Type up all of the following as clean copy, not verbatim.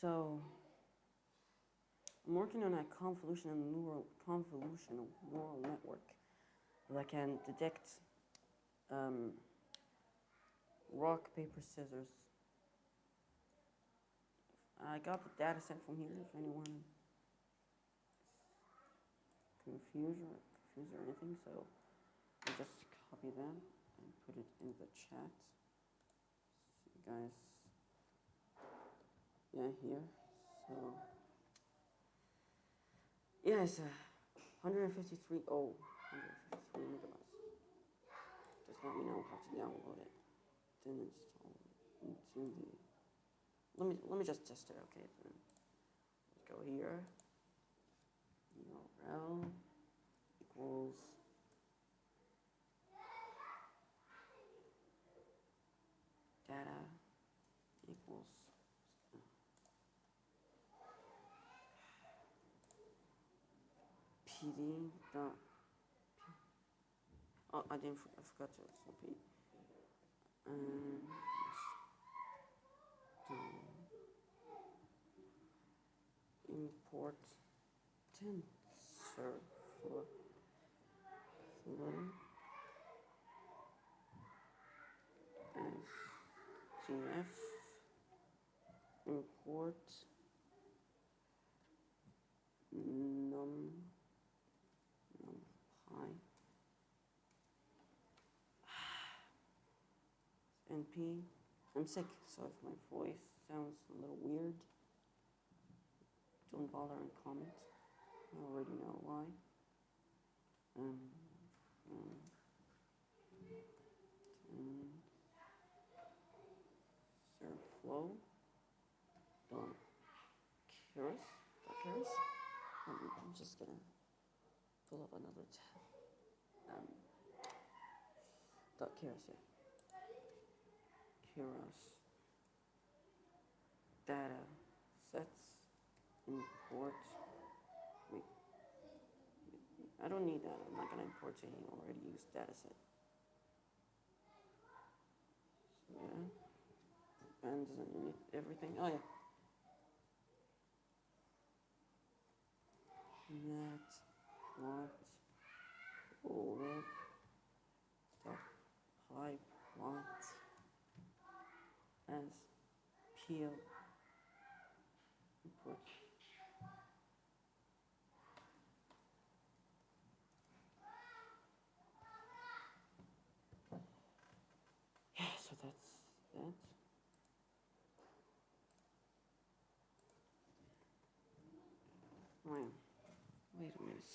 So I'm working on a convolutional neural network that can detect rock, paper, scissors. I got the data set from here if anyone is confused or anything. So I just copy that and put it in the chat. So you guys, yeah, here. So yeah, it's 153 megabytes. Just let me know how to download it. Then install into the. Let me just test it. Okay, then let's go here. URL equals data equals pd dot. Oh, I forgot to p. Import tensorflow SGF import numpy. NP. I'm sick, so if my voice sounds a little weird, don't bother and comment. I already know why. Flow. Dot keras. I'm just gonna pull up another tab. Dot keras, yeah. Keras. Data sets. Import. Wait. I don't need that. I'm not gonna import any already used data set. So yeah. Depends on everything. Oh yeah. Net plot OLED dot high plot as PL input. Yeah, so that's that. Oh, yeah. Wait a minute.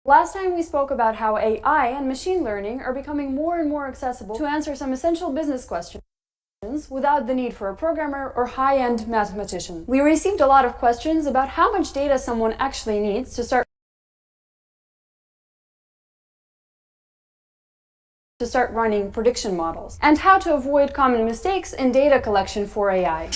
Last time we spoke about how AI and machine learning are becoming more and more accessible to answer some essential business questions without the need for a programmer or high-end mathematician. We received a lot of questions about how much data someone actually needs to start running prediction models, and how to avoid common mistakes in data collection for AI.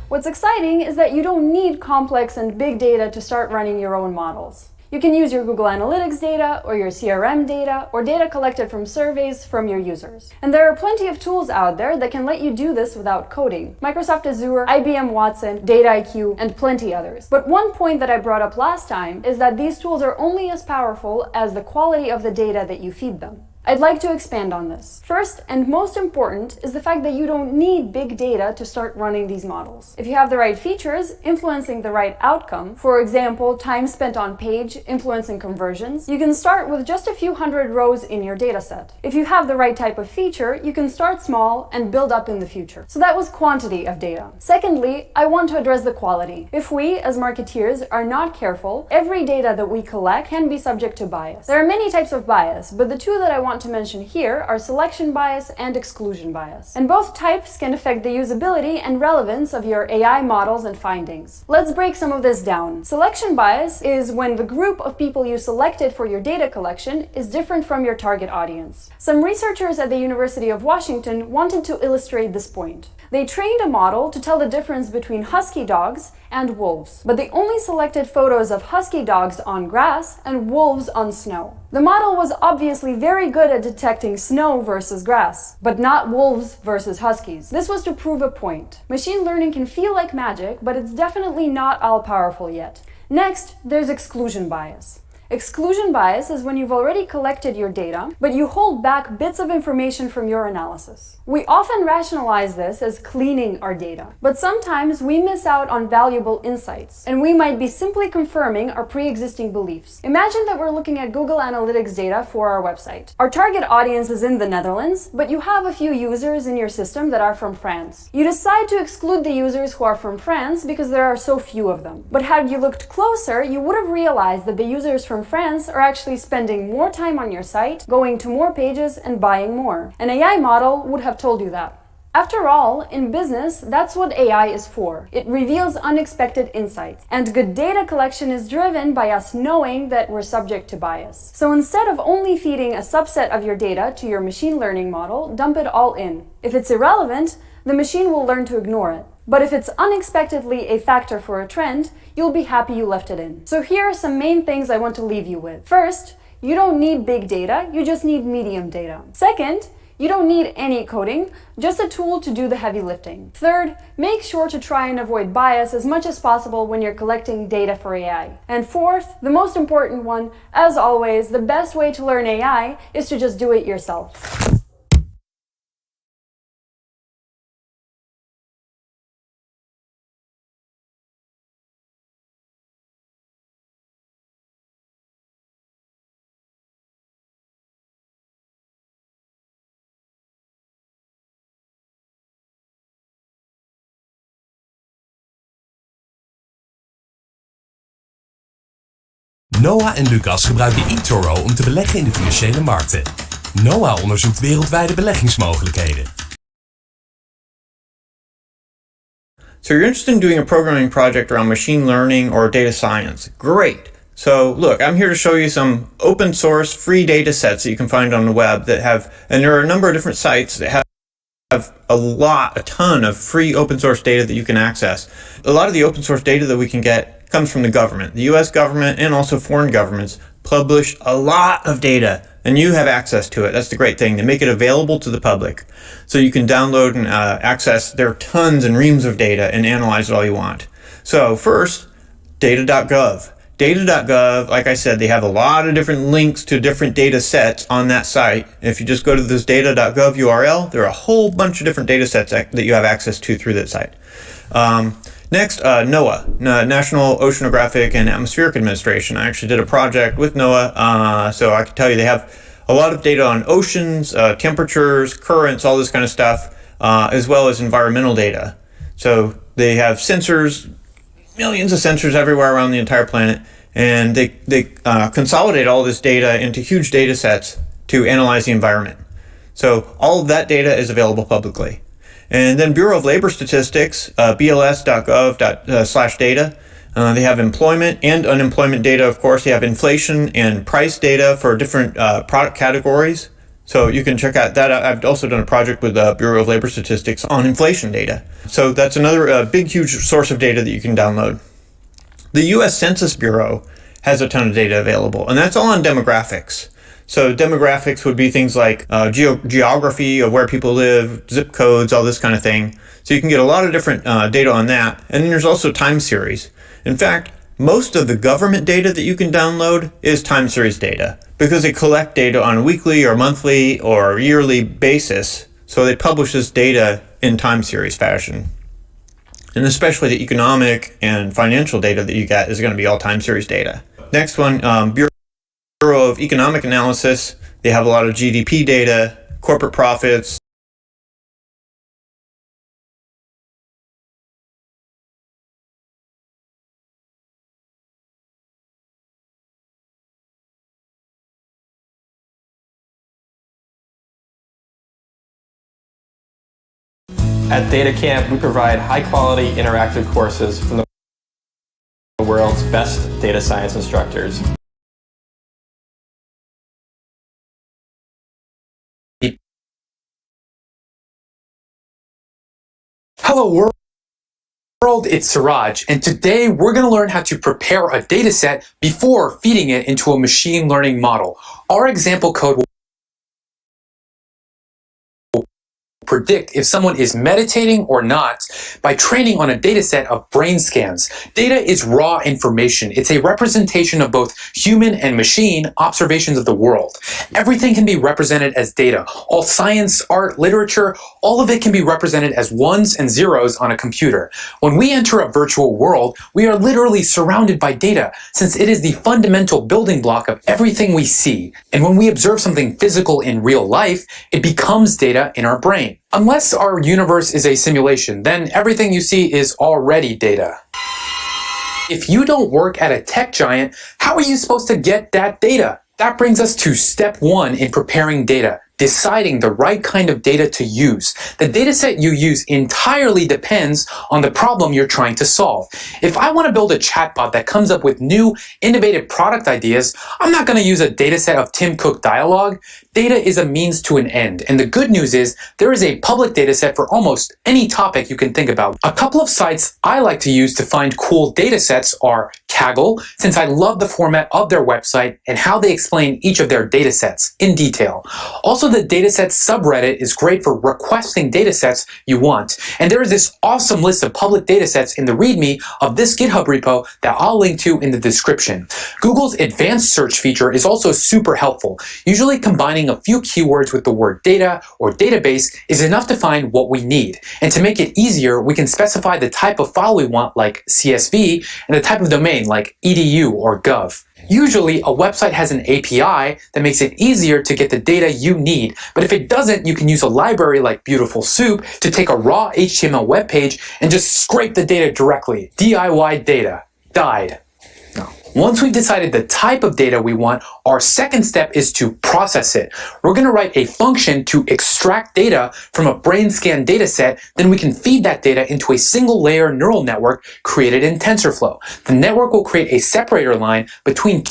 What's exciting is that you don't need complex and big data to start running your own models. You can use your Google Analytics data, or your CRM data, or data collected from surveys from your users. And there are plenty of tools out there that can let you do this without coding. Microsoft Azure, IBM Watson, Dataiku, and plenty others. But one point that I brought up last time is that these tools are only as powerful as the quality of the data that you feed them. I'd like to expand on this. First, and most important, is the fact that you don't need big data to start running these models. If you have the right features influencing the right outcome, for example, time spent on page influencing conversions, you can start with just a few hundred rows in your dataset. If you have the right type of feature, you can start small and build up in the future. So that was quantity of data. Secondly, I want to address the quality. If we, as marketeers, are not careful, every data that we collect can be subject to bias. There are many types of bias, but the two that I want to mention here are selection bias and exclusion bias. And both types can affect the usability and relevance of your AI models and findings. Let's break some of this down. Selection bias is when the group of people you selected for your data collection is different from your target audience. Some researchers at the University of Washington wanted to illustrate this point. They trained a model to tell the difference between husky dogs and wolves, but they only selected photos of husky dogs on grass and wolves on snow. The model was obviously very good at detecting snow versus grass, but not wolves versus huskies. This was to prove a point. Machine learning can feel like magic, but it's definitely not all-powerful yet. Next, there's exclusion bias. Exclusion bias is when you've already collected your data, but you hold back bits of information from your analysis. We often rationalize this as cleaning our data, but sometimes we miss out on valuable insights, and we might be simply confirming our pre-existing beliefs. Imagine that we're looking at Google Analytics data for our website. Our target audience is in the Netherlands, but you have a few users in your system that are from France. You decide to exclude the users who are from France because there are so few of them. But had you looked closer, you would have realized that the users from France are actually spending more time on your site, going to more pages, and buying more. An AI model would have told you that. After all, in business, that's what AI is for. It reveals unexpected insights. And good data collection is driven by us knowing that we're subject to bias. So instead of only feeding a subset of your data to your machine learning model, dump it all in. If it's irrelevant, the machine will learn to ignore it. But if it's unexpectedly a factor for a trend, you'll be happy you left it in. So here are some main things I want to leave you with. First, you don't need big data, you just need medium data. Second, you don't need any coding, just a tool to do the heavy lifting. Third, make sure to try and avoid bias as much as possible when you're collecting data for AI. And fourth, the most important one, as always, the best way to learn AI is to just do it yourself. Noah en Lucas gebruiken eToro om te beleggen in de financiële markten. Noah onderzoekt wereldwijde beleggingsmogelijkheden. So you're interested in doing a programming project around machine learning or data science. Great. So look, I'm here to show you some open source free data sets that you can find on the web that have, and there are a number of different sites that have a ton of free open source data that you can access. A lot of the open source data that we can get comes from the government. The US government and also foreign governments publish a lot of data and you have access to it. That's the great thing. They make it available to the public. So you can download and access their tons and reams of data and analyze it all you want. So first, data.gov. Data.gov, like I said, they have a lot of different links to different data sets on that site. If you just go to this data.gov URL, there are a whole bunch of different data sets that you have access to through that site. Next, NOAA, National Oceanographic and Atmospheric Administration. I actually did a project with NOAA, so I can tell you they have a lot of data on oceans, temperatures, currents, all this kind of stuff, as well as environmental data. So they have sensors millions of sensors everywhere around the entire planet, and they consolidate all this data into huge data sets to analyze the environment. So all of that data is available publicly. And then Bureau of Labor Statistics, bls.gov/data, they have employment and unemployment data, of course. They have inflation and price data for different product categories. So you can check out that. I've also done a project with the Bureau of Labor Statistics on inflation data. So that's another big, huge source of data that you can download. The U.S. Census Bureau has a ton of data available, and that's all on demographics. So demographics would be things like geography of where people live, zip codes, all this kind of thing. So you can get a lot of different data on that. And then there's also time series. In fact, most of the government data that you can download is time series data because they collect data on a weekly or monthly or yearly basis. So they publish this data in time series fashion. And especially the economic and financial data that you get is going to be all time series data. Next one, Bureau of Economic Analysis. They have a lot of GDP data, corporate profits. At Data Camp, we provide high-quality interactive courses from the world's best data science instructors. Hello world, it's Siraj, and today we're going to learn how to prepare a data set before feeding it into a machine learning model. Our example code will predict if someone is meditating or not by training on a data set of brain scans. Data is raw information. It's a representation of both human and machine observations of the world. Everything can be represented as data. All science, art, literature, all of it can be represented as ones and zeros on a computer. When we enter a virtual world, we are literally surrounded by data, since it is the fundamental building block of everything we see. And when we observe something physical in real life, it becomes data in our brain. Unless our universe is a simulation, then everything you see is already data. If you don't work at a tech giant, how are you supposed to get that data? That brings us to step one in preparing data, deciding the right kind of data to use. The data set you use entirely depends on the problem you're trying to solve. If I want to build a chatbot that comes up with new, innovative product ideas, I'm not going to use a data set of Tim Cook dialogue. Data is a means to an end, and the good news is there is a public data set for almost any topic you can think about. A couple of sites I like to use to find cool data sets are Kaggle, since I love the format of their website and how they explain each of their data sets in detail. Also, the datasets subreddit is great for requesting datasets you want. And there is this awesome list of public datasets in the README of this GitHub repo that I'll link to in the description. Google's advanced search feature is also super helpful. Usually combining a few keywords with the word data or database is enough to find what we need. And to make it easier, we can specify the type of file we want, like CSV, and the type of domain, like edu or gov. Usually, a website has an API that makes it easier to get the data you need, but if it doesn't, you can use a library like Beautiful Soup to take a raw HTML web page and just scrape the data directly. DIY data. Died. Once we've decided the type of data we want, our second step is to process it. We're going to write a function to extract data from a brain scan data set, then we can feed that data into a single layer neural network created in TensorFlow. The network will create a separator line between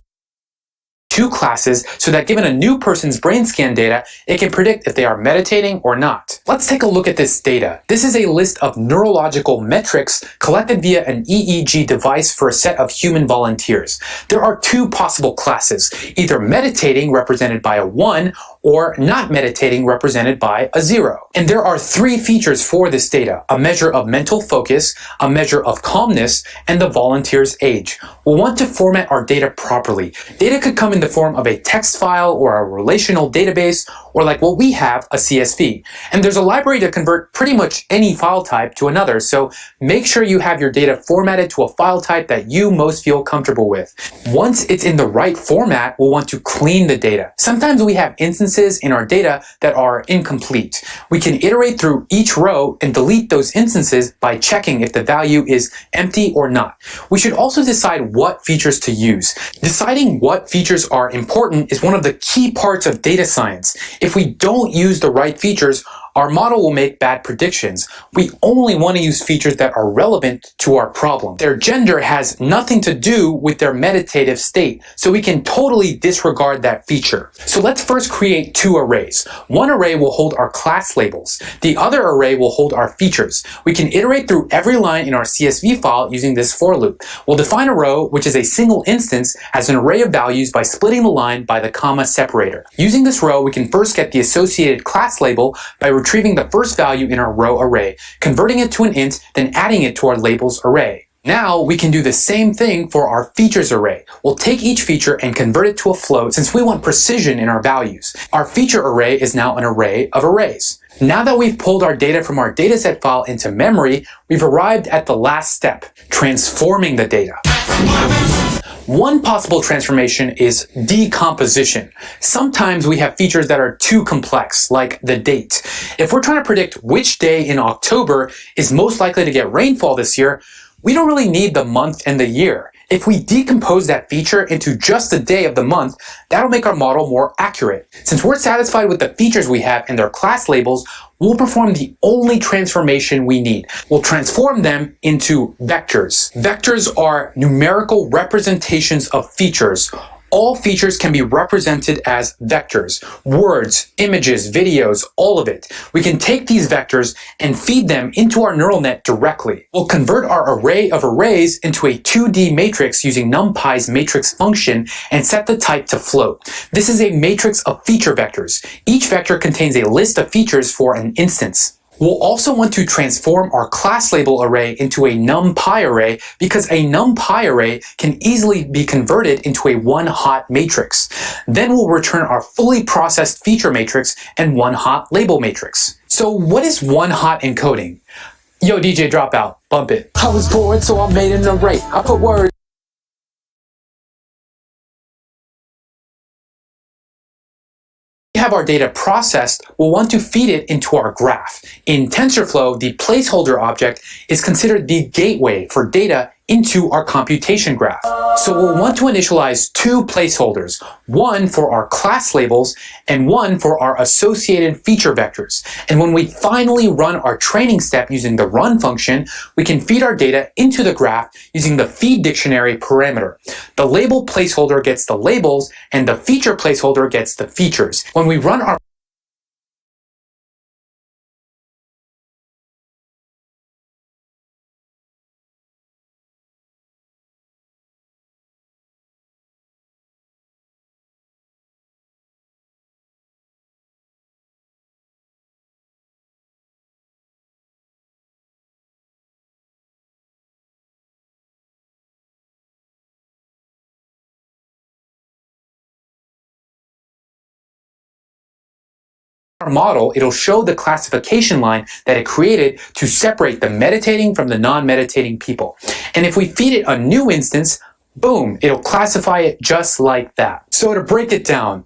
two classes so that given a new person's brain scan data, it can predict if they are meditating or not. Let's take a look at this data. This is a list of neurological metrics collected via an EEG device for a set of human volunteers. There are two possible classes, either meditating represented by a 1 or not meditating represented by a 0. And there are three features for this data: a measure of mental focus, a measure of calmness, and the volunteer's age. We'll want to format our data properly. Data could come in the the form of a text file or a relational database, or like what we have, a CSV. And there's a library to convert pretty much any file type to another, so make sure you have your data formatted to a file type that you most feel comfortable with. Once it's in the right format, we'll want to clean the data. Sometimes we have instances in our data that are incomplete. We can iterate through each row and delete those instances by checking if the value is empty or not. We should also decide what features to use. Deciding what features are important is one of the key parts of data science. If we don't use the right features, our model will make bad predictions. We only want to use features that are relevant to our problem. Their gender has nothing to do with their meditative state, so we can totally disregard that feature. So let's first create two arrays. One array will hold our class labels. The other array will hold our features. We can iterate through every line in our CSV file using this for loop. We'll define a row, which is a single instance, as an array of values by splitting the line by the comma separator. Using this row, we can first get the associated class label by retrieving the first value in our row array, converting it to an int, then adding it to our labels array. Now we can do the same thing for our features array. We'll take each feature and convert it to a float since we want precision in our values. Our feature array is now an array of arrays. Now that we've pulled our data from our dataset file into memory, we've arrived at the last step, transforming the data. One possible transformation is decomposition. Sometimes we have features that are too complex, like the date. If we're trying to predict which day in October is most likely to get rainfall this year, we don't really need the month and the year. If we decompose that feature into just the day of the month, that'll make our model more accurate. Since we're satisfied with the features we have and their class labels, we'll perform the only transformation we need. We'll transform them into vectors. Vectors are numerical representations of features. All features can be represented as vectors. Words, images, videos, all of it. We can take these vectors and feed them into our neural net directly. We'll convert our array of arrays into a 2D matrix using NumPy's matrix function and set the type to float. This is a matrix of feature vectors. Each vector contains a list of features for an instance. We'll also want to transform our class label array into a NumPy array because a NumPy array can easily be converted into a one-hot matrix. Then we'll return our fully processed feature matrix and one-hot label matrix. So what is one-hot encoding? Yo, DJ Dropout, bump it. I was bored, so I made an array. I put words. We have our data processed, we'll want to feed it into our graph. In TensorFlow, the placeholder object is considered the gateway for data into our computation graph. So we'll want to initialize two placeholders, one for our class labels and one for our associated feature vectors. And when we finally run our training step using the run function, we can feed our data into the graph using the feed dictionary parameter. The label placeholder gets the labels and the feature placeholder gets the features. When we run our model, it'll show the classification line that it created to separate the meditating from the non-meditating people. And if we feed it a new instance, boom, it'll classify it just like that. So to break it down,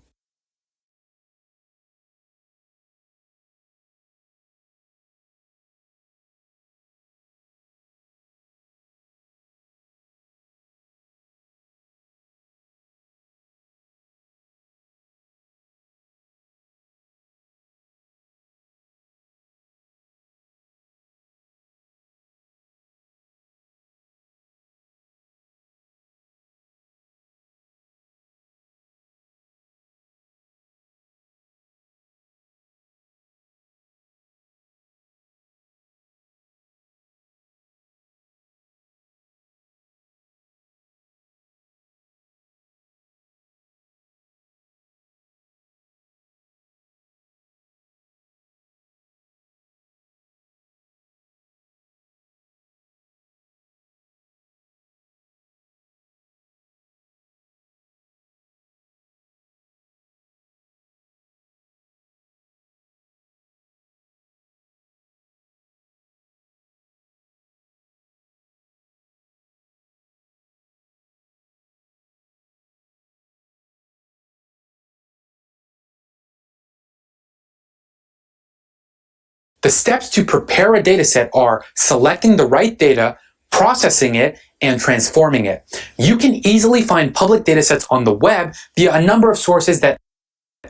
The steps to prepare a dataset are selecting the right data, processing it, and transforming it. You can easily find public datasets on the web via a number of sources that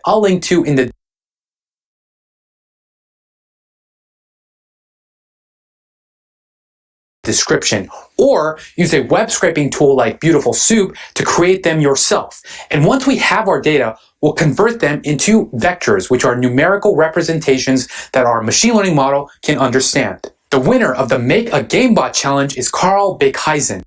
I'll link to in the description, or use a web scraping tool like Beautiful Soup to create them yourself. And once we have our data, we'll convert them into vectors, which are numerical representations that our machine learning model can understand. The winner of the Make a GameBot challenge is Carl Beekhuizen.